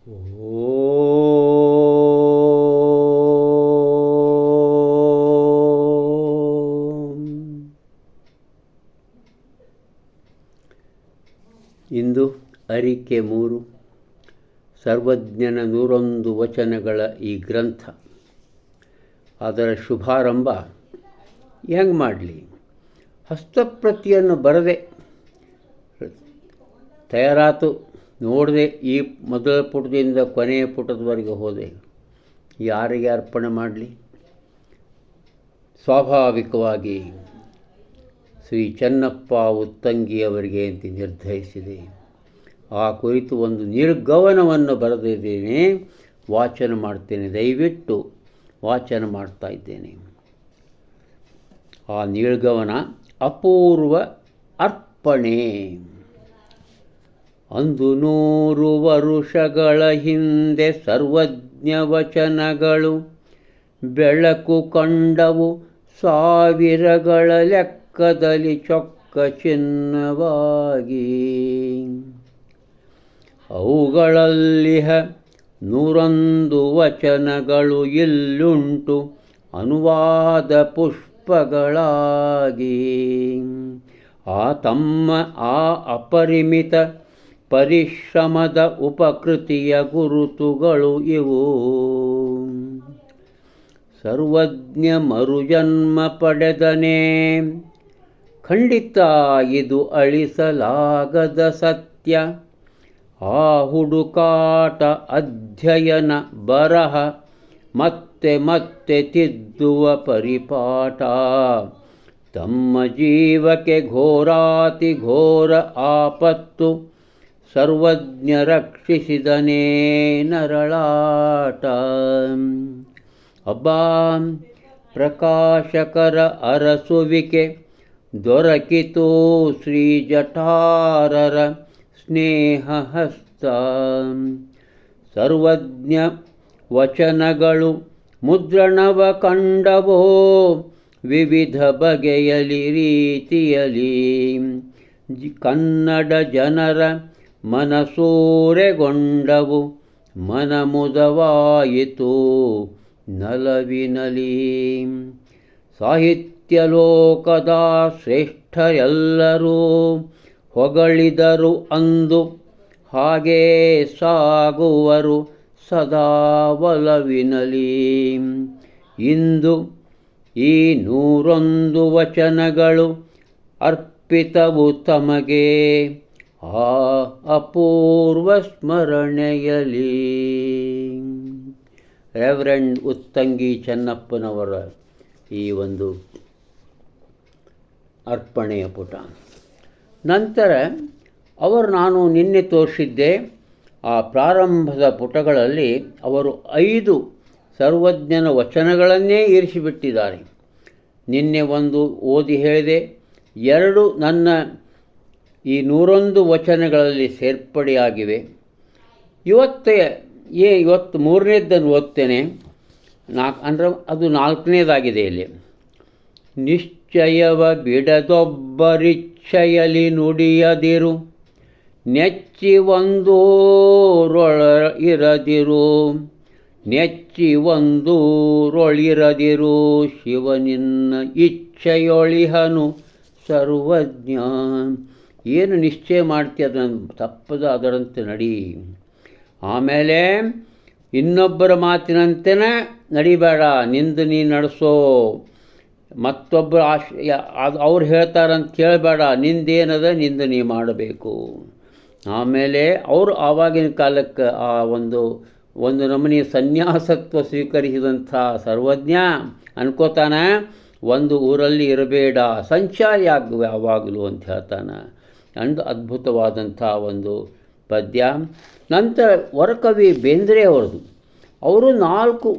ಇಂದು ಅರಿಕೆ 3 ಸರ್ವಜ್ಞನ 101 ವಚನಗಳ ಈ ಗ್ರಂಥ. ಅದರ ಶುಭಾರಂಭ ಹೆಂಗೆ ಮಾಡಲಿ? ಹಸ್ತಪ್ರತಿಯನ್ನು ಬರದೆ ತಯಾರಾತು, ನೋಡದೆ ಈ ಮೊದಲ ಪುಟದಿಂದ ಕೊನೆಯ ಪುಟದವರೆಗೆ ಹೋದೆ. ಯಾರಿಗೆ ಅರ್ಪಣೆ ಮಾಡಲಿ? ಸ್ವಾಭಾವಿಕವಾಗಿ ಶ್ರೀ ಚೆನ್ನಪ್ಪ ಉತ್ತಂಗಿಯವರಿಗೆ ಅಂತ ನಿರ್ಧರಿಸಿದೆ. ಆ ಕುರಿತು ಒಂದು ನಿರ್ಗಮನವನ್ನು ಬರೆದಿದ್ದೇನೆ, ವಾಚನ ಮಾಡ್ತೇನೆ. ದಯವಿಟ್ಟು ವಾಚನ ಮಾಡ್ತಾ ಇದ್ದೇನೆ. ಆ ನಿರ್ಗಮನ ಅಪೂರ್ವ ಅರ್ಪಣೆ. ಅಂದು 100 ವರುಷಗಳ ಹಿಂದೆ ಸರ್ವಜ್ಞ ವಚನಗಳು ಬೆಳಕು ಕಂಡವು, ಸಾವಿರಗಳ ಲೆಕ್ಕದಲ್ಲಿ ಚೊಕ್ಕ ಚಿನ್ನವಾಗಿ. ಅವುಗಳಲ್ಲಿಹ 101 ವಚನಗಳು ಇಲ್ಲುಂಟು ಅನುವಾದ ಪುಷ್ಪಗಳಾಗಿ. ತಮ್ಮ ಅಪರಿಮಿತ ಪರಿಶ್ರಮದ ಉಪಕೃತಿಯ ಗುರುತುಗಳು ಇವು. ಸರ್ವಜ್ಞ ಮರುಜನ್ಮ ಪಡೆದನೇ, ಖಂಡಿತ ಇದು ಅಳಿಸಲಾಗದ ಸತ್ಯ. ಆ ಹುಡುಕಾಟ, ಅಧ್ಯಯನ, ಬರಹ, ಮತ್ತೆ ಮತ್ತೆ ತಿದ್ದುವ ಪರಿಪಾಠ ತಮ್ಮ ಜೀವಕ್ಕೆ ಘೋರಾತಿ ಘೋರ ಆಪತ್ತು. ಸರ್ವಜ್ಞ ರಕ್ಷಿಸಿದನೇ ನರಳಾಟ. ಅಬ್ಬಾ ಪ್ರಕಾಶಕರ ಅರಸುವಿಕೆ ದೊರಕಿತು, ಶ್ರೀ ಜಠಾರರ ಸ್ನೇಹ ಹಸ್ತ. ಸರ್ವಜ್ಞ ವಚನಗಳು ಮುದ್ರಣವ ಕಂಡವೋ, ವಿವಿಧ ಬಗೆಯಲಿ ರೀತಿಯಲಿ. ಕನ್ನಡ ಜನರ ಮನಸೂರೆಗೊಂಡವು, ಮನಮುದವಾಯಿತು ನಲವಿನಲಿ. ಸಾಹಿತ್ಯ ಲೋಕದ ಶ್ರೇಷ್ಠರೆಲ್ಲರೂ ಹೊಗಳಿದರು ಅಂದು, ಹಾಗೇ ಸಾಗುವರು ಸದಾ ಒಲವಿನಲಿ. ಇಂದು ಈ 101 ವಚನಗಳು ಅರ್ಪಿತವು ತಮಗೆ, ಆ ಅಪೂರ್ವ ಸ್ಮರಣೆಯಲಿ. ರೆವರೆಂಡ್ ಉತ್ತಂಗಿ ಚೆನ್ನಪ್ಪನವರ ಈ ಒಂದು ಅರ್ಪಣೆಯ ಪುಟ. ನಂತರ ನಾನು ನಿನ್ನೆ ತೋರಿಸಿದ್ದೆ, ಆ ಪ್ರಾರಂಭದ ಪುಟಗಳಲ್ಲಿ ಅವರು 5 ಸರ್ವಜ್ಞನ ವಚನಗಳನ್ನೇ ಇರಿಸಿಬಿಟ್ಟಿದ್ದಾರೆ. ನಿನ್ನೆ ಒಂದು ಓದಿ ಹೇಳಿದೆ, 2 ನನ್ನ ಈ 101 ವಚನಗಳಲ್ಲಿ ಸೇರ್ಪಡೆಯಾಗಿವೆ. ಇವತ್ತು 3ನೇದನ್ನು ಓದ್ತೇನೆ. ಅಂದರೆ ಅದು 4ನೇದಾಗಿದೆ ಇಲ್ಲಿ. ನಿಶ್ಚಯವ ಬಿಡದೊಬ್ಬರಿಚ್ಛೆಯಲಿ ನುಡಿಯದಿರು, ನೆಚ್ಚಿ ಒಂದೂರೊಳಿರದಿರು. ಶಿವನಿನ್ನ ಇಚ್ಛೆಯೊಳಿಹನು ಸರ್ವಜ್ಞ. ಏನು ನಿಶ್ಚಯ ಮಾಡ್ತೀಯ ಅದನ್ನು ತಪ್ಪದ ಅದರಂತೆ ನಡಿ. ಆಮೇಲೆ ಇನ್ನೊಬ್ಬರ ಮಾತಿನಂತೆಯೇ ನಡಿಬೇಡ, ನಿಂದು ನೀ ನಡೆಸೋ. ಮತ್ತೊಬ್ಬರು ಅವ್ರು ಹೇಳ್ತಾರಂತ ಕೇಳಬೇಡ, ನಿಂದೇನದ ನಿಂದು ನೀ ಮಾಡಬೇಕು. ಆಮೇಲೆ ಅವರು ಆವಾಗಿನ ಕಾಲಕ್ಕೆ ಆ ಒಂದು ನಮೂನಿ ಸನ್ಯಾಸತ್ವ ಸ್ವೀಕರಿಸಿದಂಥ ಸರ್ವಜ್ಞ ಅನ್ಕೋತಾನೆ, ಒಂದು ಊರಲ್ಲಿ ಇರಬೇಡ, ಸಂಚಾರಿ ಆಗುವ ಯಾವಾಗಲೂ ಅಂತ ಹೇಳ್ತಾನೆ. ಅಂದು ಅದ್ಭುತವಾದಂಥ ಒಂದು ಪದ್ಯ. ನಂತರ ವರಕವಿ ಬೇಂದ್ರೆ ಅವರು 4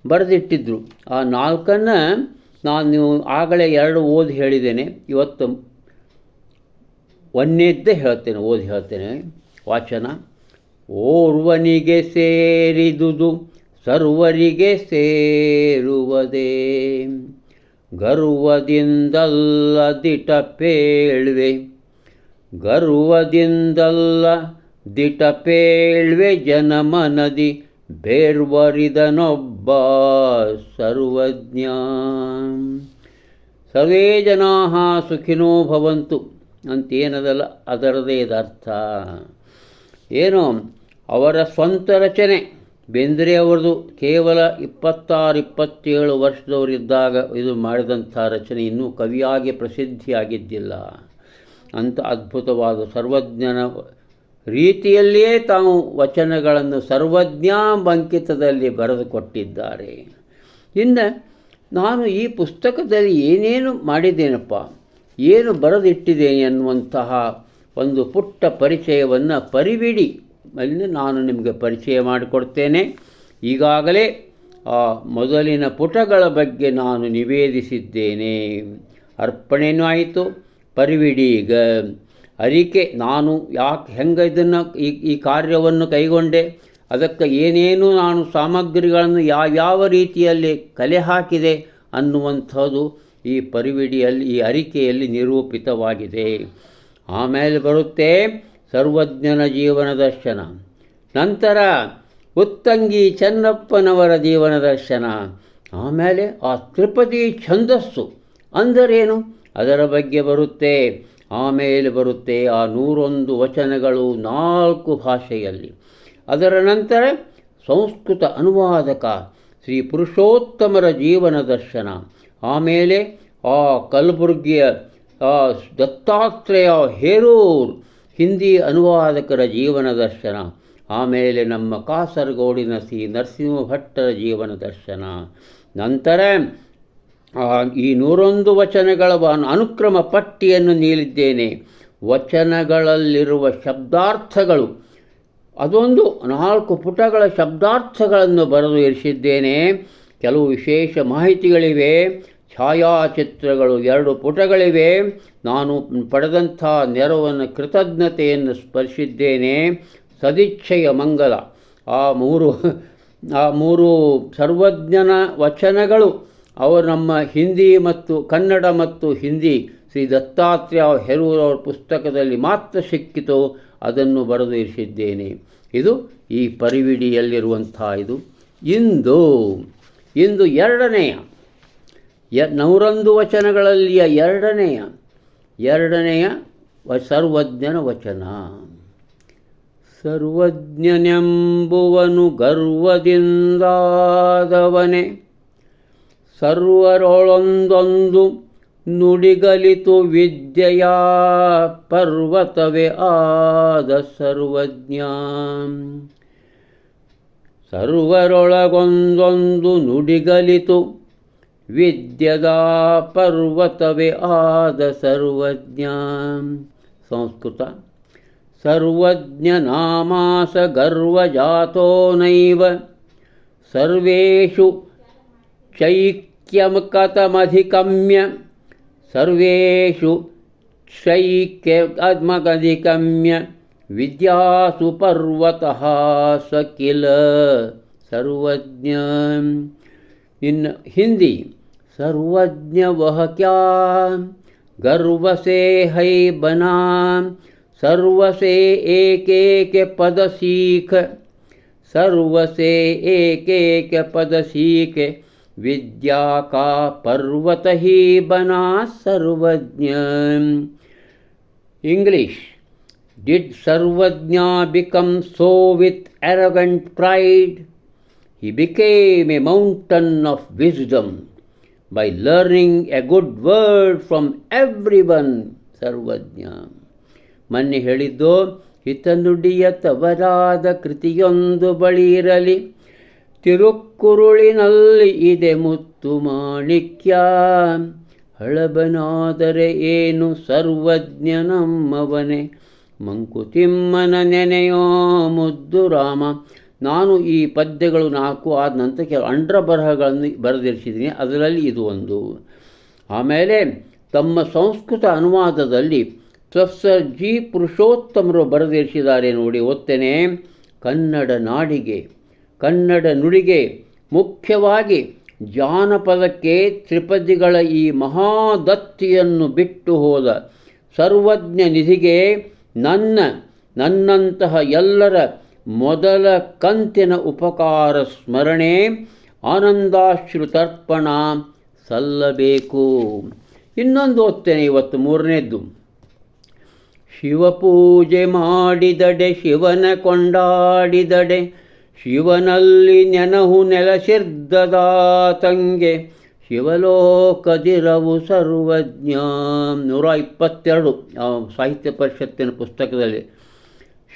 ಬರೆದಿಟ್ಟಿದ್ರು. ಆ 4ನ್ನು ನಾನು ಆಗಲೇ 2 ಓದಿ ಹೇಳಿದ್ದೇನೆ. ಇವತ್ತು 1ನೇದ್ದೇ ಹೇಳ್ತೇನೆ ವಾಚನ. ಓರ್ವನಿಗೆ ಸೇರಿದುದು ಸರ್ವರಿಗೆ ಸೇರುವುದೇ, ಗರ್ವದಿಂದಲ್ಲ ದಿಟ ಪೇಳ್ವೆ, ಗರ್ವದಿಂದಲ್ಲ ದಿಟಪೇಳ್ವೆ ಜನಮನದಿ ಬೇರ್ವರಿದನೊಬ್ಬ ಸರ್ವಜ್ಞ. ಸರ್ವೇ ಜನಾಃ ಸುಖಿನೋ ಭವಂತು ಅಂತೇನದಲ್ಲ, ಅದರದೇ ಇದರ್ಥ. ಏನು ಅವರ ಸ್ವಂತ ರಚನೆ. ಬೇಂದ್ರೆ ಅವರದು ಕೇವಲ 26-27 ವರ್ಷದವರಿದ್ದಾಗ ಇದು ಮಾಡಿದಂಥ ರಚನೆ ಇನ್ನೂ ಕವಿಯಾಗಿ ಪ್ರಸಿದ್ಧಿಯಾಗಿದ್ದಿಲ್ಲ. ಅಂಥ ಅದ್ಭುತವಾದ ಸರ್ವಜ್ಞನ ರೀತಿಯಲ್ಲಿಯೇ ತಾವು ವಚನಗಳನ್ನು ಸರ್ವಜ್ಞಾಂಕಿತದಲ್ಲಿ ಬರೆದುಕೊಟ್ಟಿದ್ದಾರೆ. ಇನ್ನು ನಾನು ಈ ಪುಸ್ತಕದಲ್ಲಿ ಏನೇನು ಮಾಡಿದ್ದೇನಪ್ಪ, ಏನು ಬರೆದಿಟ್ಟಿದ್ದೇನೆ ಅನ್ನುವಂತಹ ಒಂದು ಪುಟ್ಟ ಪರಿಚಯವನ್ನು ಪರಿವಿಡಿ ಅಲ್ಲಿ ನಾನು ನಿಮಗೆ ಪರಿಚಯ ಮಾಡಿಕೊಡ್ತೇನೆ. ಈಗಾಗಲೇ ಆ ಮೊದಲಿನ ಪುಟಗಳ ಬಗ್ಗೆ ನಾನು ನಿವೇದಿಸಿದ್ದೇನೆ. ಅರ್ಪಣೆಯೂ ಆಯಿತು, ಪರಿವಿಡಿ ಈಗ ಅರಿಕೆ ನಾನು ಹೆಂಗೆ ಇದನ್ನು ಈ ಕಾರ್ಯವನ್ನು ಕೈಗೊಂಡೆ, ಅದಕ್ಕೆ ಏನೇನು ನಾನು ಸಾಮಗ್ರಿಗಳನ್ನು ಯಾವ್ಯಾವ ರೀತಿಯಲ್ಲಿ ಕಲೆ ಹಾಕಿದೆ ಅನ್ನುವಂಥದ್ದು ಈ ಪರಿವಿಡಿಯಲ್ಲಿ, ಈ ಅರಿಕೆಯಲ್ಲಿ ನಿರೂಪಿತವಾಗಿದೆ. ಆಮೇಲೆ ಬರುತ್ತೆ ಸರ್ವಜ್ಞನ ಜೀವನ ದರ್ಶನ, ನಂತರ ಉತ್ತಂಗಿ ಚೆನ್ನಪ್ಪನವರ ಜೀವನ ದರ್ಶನ, ಆಮೇಲೆ ಆ ತ್ರಿಪದಿ ಛಂದಸ್ಸು ಅಂದರೇನು ಅದರ ಬಗ್ಗೆ ಬರುತ್ತೆ. ಆಮೇಲೆ ಬರುತ್ತೆ ಆ 101 ವಚನಗಳು 4 ಭಾಷೆಯಲ್ಲಿ. ಅದರ ನಂತರ ಸಂಸ್ಕೃತ ಅನುವಾದಕ ಶ್ರೀ ಪುರುಷೋತ್ತಮರ ಜೀವನ ದರ್ಶನ, ಆಮೇಲೆ ಆ ಕಲಬುರ್ಗಿಯ ದತ್ತಾತ್ರೇಯ ಹೇರೂರ್ ಹಿಂದಿ ಅನುವಾದಕರ ಜೀವನ ದರ್ಶನ, ಆಮೇಲೆ ನಮ್ಮ ಕಾಸರಗೋಡಿನ ಶ್ರೀ ನರಸಿಂಹ ಭಟ್ಟರ ಜೀವನ ದರ್ಶನ. ನಂತರ ಈ 101 ವಚನಗಳ ಅನುಕ್ರಮ ಪಟ್ಟಿಯನ್ನು ನೀಡಿದ್ದೇನೆ. ವಚನಗಳಲ್ಲಿರುವ ಶಬ್ದಾರ್ಥಗಳು, ಅದೊಂದು 4 ಪುಟಗಳ ಶಬ್ದಾರ್ಥಗಳನ್ನು ಬರೆದು ಇರಿಸಿದ್ದೇನೆ. ಕೆಲವು ವಿಶೇಷ ಮಾಹಿತಿಗಳಿವೆ. ಛಾಯಾಚಿತ್ರಗಳು 2 ಪುಟಗಳಿವೆ. ನಾನು ಪಡೆದಂಥ ನೆರವನ್ನು ಕೃತಜ್ಞತೆಯನ್ನು ಸ್ಮರಿಸಿದ್ದೇನೆ. ಸದಿಚ್ಛೆಯ ಮಂಗಲ, ಆ ಮೂರು ಸರ್ವಜ್ಞನ ವಚನಗಳು ಅವರು ನಮ್ಮ ಹಿಂದಿ ಮತ್ತು ಕನ್ನಡ ಮತ್ತು ಹಿಂದಿ ಶ್ರೀ ದತ್ತಾತ್ರೇಯ ಹೇರೂರ್ ಅವರ ಪುಸ್ತಕದಲ್ಲಿ ಮಾತ್ರ ಸಿಕ್ಕಿತು. ಅದನ್ನು ಬರೆದು ಇರಿಸಿದ್ದೇನೆ. ಇದು ಈ ಪರಿವಿಡಿಯಲ್ಲಿರುವಂಥ ಇದು. ಇಂದು ಎರಡನೆಯ 101 ವಚನಗಳಲ್ಲಿಯ ಎರಡನೆಯ ಸರ್ವಜ್ಞನ ವಚನ. ಸರ್ವಜ್ಞನೆಂಬುವನು ಗರ್ವದಿಂದಾದವನೇ, ಸರ್ವರೊಳೊಂದೊಂದು ನುಡಿಗಲಿತು ವಿದ್ಯೆಯ ಪರ್ವತವೇ ಆದ ಸರ್ವಜ್ಞ. ಸರ್ವರೊಳಗೊಂದೊಂದು ನುಡಿಗಲಿತು ವಿದ್ಯದ ಪರ್ವತವೇ ಆದ ಸರ್ವಜ್ಞ. ಸಂಸ್ಕೃತ. ಸರ್ವಜ್ಞನಾಮಾಸ ಗರ್ವಜಾತೋ ನೈವ ಸರ್ವೇಷು ಚೈಕ್ಯಮಕತಮಧಿಕಮ್ಯ ಸರ್ವೇಷು ಶೈಕ್ಯಮಧಿಕಮ್ಯ ವಿದ್ಯಾಸು ಪರ್ವತಃ ಸ ಕಿಲ ಸರ್ವಜ್ಞ. ಇನ್ನು ಹಿಂದಿ. ಸರ್ವಜ್ಞ ವಹ ಕ್ಯಾ गर्व से है बना, सर्व से एक एक पद सीख, सर्व से एक एक पद सीख, विद्या का पर्वत ही बना सर्वज्ञ. English. Did Sarvajna become so with arrogant pride? He became a mountain of wisdom by learning a good word from everyone. Sarvajna. ಮೊನ್ನೆ ಹೇಳಿದ್ದು, ಹಿತನುಡಿಯ ತವರಾದ ಕೃತಿಯೊಂದು ಬಳಿರಲಿ, ತಿರುಕ್ಕುರುಳಿನಲ್ಲಿ ಇದೆ ಮುತ್ತು ಮಾಣಿಕ್ಯ, ಹಳಬನಾದರೆ ಏನು ಸರ್ವಜ್ಞನಮ್ಮವನೇ, ಮಂಕುತಿಮ್ಮನ ನೆನೆಯೋ ಮುದ್ದು ರಾಮ. ನಾನು ಈ ಪದ್ಯಗಳು 4 ಆದ ನಂತರ ಕೆಲವು ಅಂಡ್ರ ಬರಹಗಳನ್ನು ಬರೆದಿರಿಸಿದ್ದೀನಿ, ಅದರಲ್ಲಿ ಇದು ಒಂದು. ಆಮೇಲೆ ತಮ್ಮ ಸಂಸ್ಕೃತ ಅನುವಾದದಲ್ಲಿ ಪ್ರೊಫೆಸರ್ ಜಿ ಪುರುಷೋತ್ತಮರು ಬರೆದಿರಿಸಿದ್ದಾರೆ ನೋಡಿ, ಓದ್ತೇನೆ. ಕನ್ನಡ ನಾಡಿಗೆ, ಕನ್ನಡ ನುಡಿಗೆ, ಮುಖ್ಯವಾಗಿ ಜಾನಪದಕ್ಕೆ ತ್ರಿಪದಿಗಳ ಈ ಮಹಾದತ್ತಿಯನ್ನು ಬಿಟ್ಟು ಹೋದ ಸರ್ವಜ್ಞ ನಿಧಿಗೆ ನನ್ನ ನನ್ನಂತಹ ಎಲ್ಲರ ಮೊದಲ ಕಂತಿನ ಉಪಕಾರ ಸ್ಮರಣೆ ಆನಂದಾಶ್ರುತರ್ಪಣ ಸಲ್ಲಬೇಕು. ಇನ್ನೊಂದು ಓದ್ತೇನೆ ಇವತ್ತು, ಮೂರನೇದ್ದು. ಶಿವಪೂಜೆ ಮಾಡಿದಡೆ ಶಿವನ ಕೊಂಡಾಡಿದಡೆ ಶಿವನಲ್ಲಿ ನೆನಹು ನೆಲಸಿರ್ದದಾತಂಗೆ ಶಿವಲೋಕದಿರವು ಸರ್ವಜ್ಞ. 122 ಸಾಹಿತ್ಯ ಪರಿಷತ್ತಿನ ಪುಸ್ತಕದಲ್ಲಿ.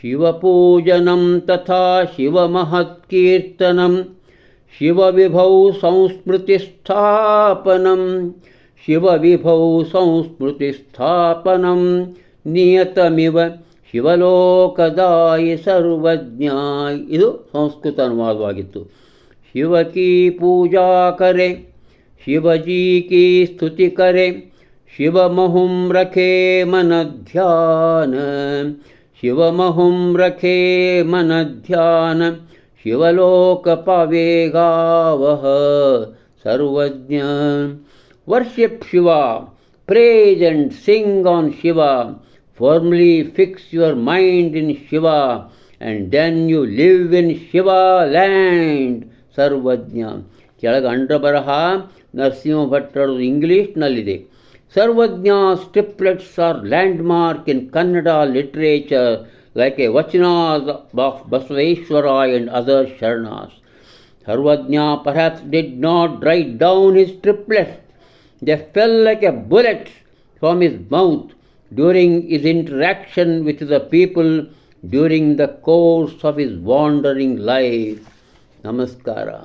ಶಿವಪೂಜನಂ ತಥಾ ಶಿವಮಹತ್ಕೀರ್ತನಂ ಶಿವವಿಭೌ ಸಂಸ್ಮೃತಿಸ್ಥಾಪನಂ ಶಿವವಿಭೌ ಸಂಸ್ಮೃತಿಸ್ಥಾಪನಂ ನಿಯತಮಿವ ಶಿವಲೋಕದಾಯಿ ಸರ್ವಜ್ಞ. ಇದು ಸಂಸ್ಕೃತ ಅನುವಾದವಾಗಿತ್ತು. ಶಿವ ಕಿ ಪೂಜಾ ಕರೆ ಶಿವಜಿ ಕಿ ಸ್ತುತಿ ಕರೆ ಶಿವಮಹುಂ ರಖೆ ಮನ ಧ್ಯಾನ ಶಿವಮಹುಂ ರಖೆ ಮನ ಧ್ಯಾನ ಶಿವಲೋಕ ಪಾವೇಗಾವಹ Sarvajna. Worship Shiva, praise and sing on Shiva, firmly fix your mind in Shiva, and then you live in Shiva land. Sarvajna. ಕೆಳಗೆ ಅಂಡ್ರ ಬರಹ ನರಸಿಂಹ ಭಟ್ಟರು ಇಂಗ್ಲೀಷ್ನಲ್ಲಿದೆ. Sarvajna's triplets are landmark in Kannada literature like a Vachanas of Basaveshwara and other Sharanas. Sarvajna perhaps did not write down his triplets. They fell like a bullet from his mouth during his interaction with the people during the course of his wandering life. Namaskara.